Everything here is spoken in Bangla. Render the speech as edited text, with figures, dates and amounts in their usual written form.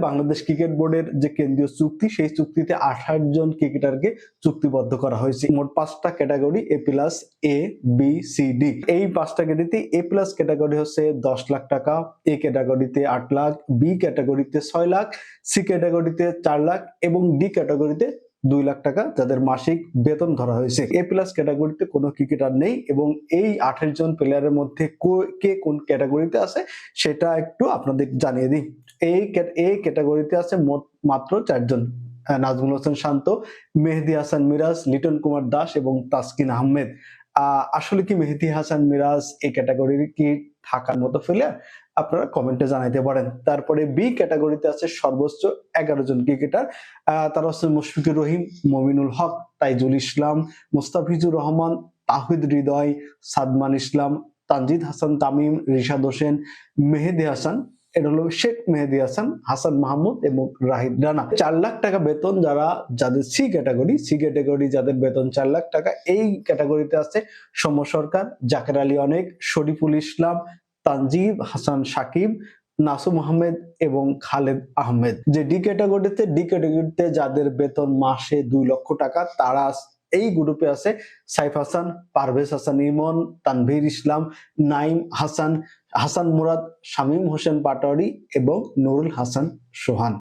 বাংলাদেশ ক্রিকেট বোর্ডের যে কেন্দ্রীয় চুক্তি, সেই চুক্তিতে 28 জন ক্রিকেটারকে চুক্তিবদ্ধ করা হয়েছে। মোট 5টা ক্যাটাগরি, এ প্লাস, এ, বি, সি, ডি। এই 5টা ক্যাটাগরিতে এ প্লাস ক্যাটাগরি হচ্ছে 10 লাখ টাকা, এ ক্যাটাগরিতে 8 লাখ, বি ক্যাটাগরিতে 6 লাখ, সি ক্যাটাগরিতে 4 লাখ এবং ডি ক্যাটাগরিতে 2 লাখ টাকা যাদের মাসিক বেতন ধরা হয়েছে। এ প্লাস ক্যাটাগরিতে কোনো ক্রিকেটার নেই এবং এই 28 জন প্লেয়ারের মধ্যে কে কোন ক্যাটাগরিতে আছে সেটা একটু আপনাদের জানিয়ে দিই। এই ক্যাটাগরিতে আছে মোট মাত্র 4 জন, নাজমুল হোসেন শান্ত, মেহেদী হাসান মিরাজ, লিটন কুমার দাস এবং তাসকিন আহমেদ। আসলে কি মেহেদী হাসান মিরাজ এই ক্যাটাগরির কি থাকার মতো প্লেয়ার? আপনারা কমেন্টে জানাইতে পারেন। তারপরে বি ক্যাটাগরিতে আছে সর্বোচ্চ 11 জন ক্রিকেটার। তারা হচ্ছে মুশফিকুর রহিম, মমিনুল হক, তাইজুল ইসলাম, মুস্তাফিজুর রহমান, তাহিদ হৃদয়, সাদমান ইসলাম, তানজিদ হাসান তামিম, রিশাদ হোসেন, মেহেদী হাসান, এটা হলো শেখ মেহেদী হাসান, হাসান মাহমুদ এবং রাহিদ রানা। 4 লাখ টাকা বেতন যাদের সি ক্যাটাগরি যাদের বেতন 4 লাখ টাকা। এই ক্যাটাগরিতে আছে সৌম্য সরকার, জাকের আলী অনেক, শরীফুল ইসলাম, তানজিব হাসান সাকিব, নাসুম আহমেদ এবং খালেদ আহমেদ। যে ডি ক্যাটাগরিতে যাদের বেতন মাসে 2 লক্ষ টাকা, তারা এই গ্রুপে আছে সাইফ হাসান, পারভেজ হাসান ইমন, তানভীর ইসলাম, নাইম হাসান, হাসান মুরাদ, শামীম হোসেন পাটোয়ারি এবং নুরুল হাসান সোহান।